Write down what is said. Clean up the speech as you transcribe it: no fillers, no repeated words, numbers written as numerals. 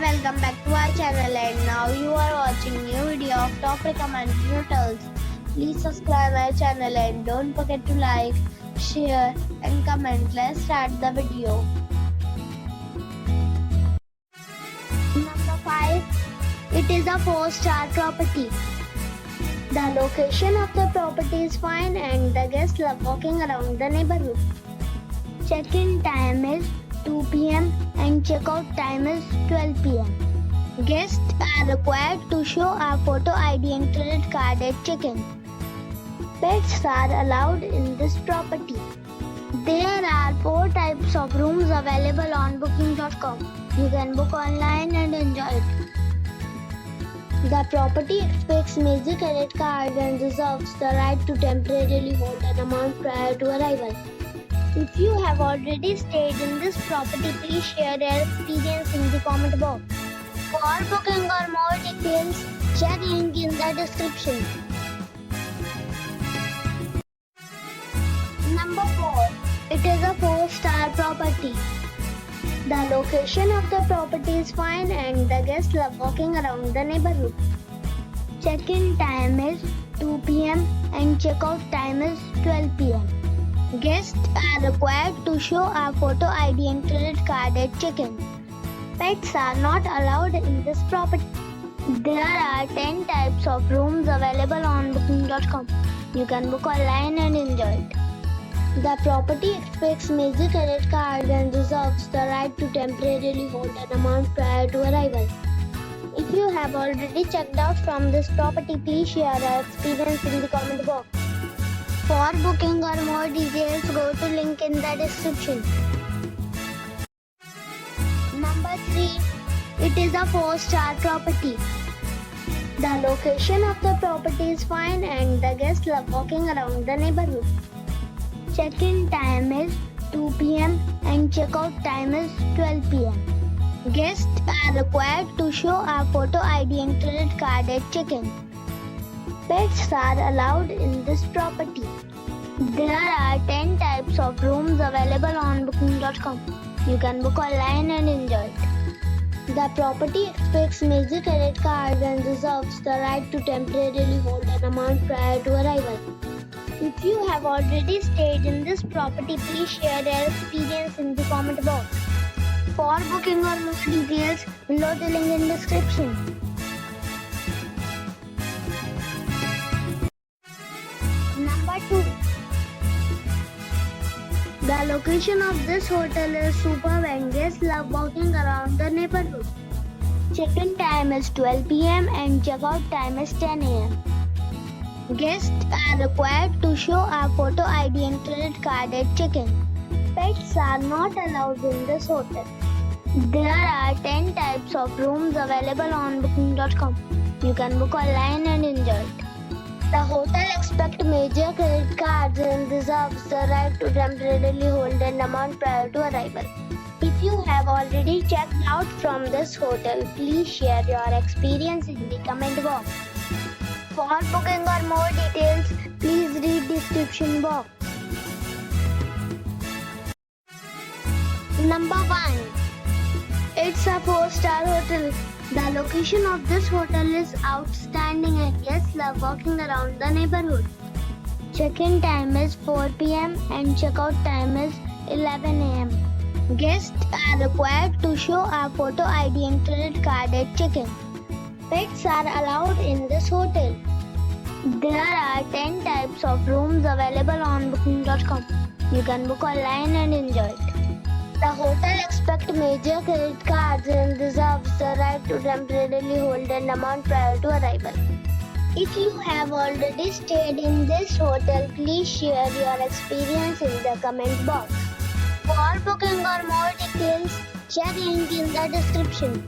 welcome back to our channel, and now you are watching new video of top recommended hotels. Please subscribe our channel and don't forget to like, share and comment. Let's start the video. Number 5. It is a 4-star property. The location of the property is fine and the guests love walking around the neighborhood. Check-in time is 2 p.m. and check-out time is 12 p.m. Guests are required to show a photo ID and credit card at check-in. Pets are allowed in this property. There are 4 types of rooms available on booking.com. You can book online and enjoy it. The property expects major credit cards and reserves the right to temporarily hold an amount prior to arrival. If you have already stayed in this property, please share your experience in the comment box. For booking or more details, check link in the description. Number 4. It is a 4-star property. The location of the property is fine and the guests love walking around the neighborhood. Check-in time is 2 p.m. and check-out time is 12 p.m. Guests are required to show a photo ID and credit card at check-in. Pets are not allowed in this property. There are 10 types of rooms available on booking.com. You can book online and enjoy it. The property expects major credit cards and reserves the right to temporarily hold an amount prior to arrival. If you have already checked out from this property, please share your experience in the comment box. For booking or more details, go to link in the description. Number 3. It is a 4-star property. The location of the property is fine and the guests love walking around the neighborhood. Check-in time is 2 p.m. and check-out time is 12 p.m. Guests are required to show a photo ID and credit card at check-in. Pets are allowed in this property. There are 10 types of rooms available on booking.com. You can book online and enjoy it. The property expects major credit cards and reserves the right to temporarily hold an amount prior to arrival. If you have already stayed in this property, please share your experience in the comment box. For booking or more details, below the link in description. Number 2. The location of this hotel is superb and guests love walking around the neighborhood. Check-in time is 12 p.m. and check-out time is 10 a.m. Guests are required to show a photo ID and credit card at check-in. Pets are not allowed in this hotel. There are 10 types of rooms available on booking.com. You can book online and enjoy it. The hotel expects major credit cards and reserves the right to temporarily hold an amount prior to arrival. If you have already checked out from this hotel, please share your experience in the comment box. For booking or more details, please read description box. Number 1. It's a 4-star hotel. The location of this hotel is outstanding and guests love walking around the neighborhood. Check-in time is 4 p.m. and check-out time is 11 a.m. Guests are required to show a photo ID and credit card at check-in. Pets are allowed in this hotel. There are 10 types of rooms available on booking.com. You can book online and enjoy it. The hotel expects major credit cards and reserves the right to temporarily hold an amount prior to arrival. If you have already stayed in this hotel, please share your experience in the comment box. For booking or more details, check link in the description.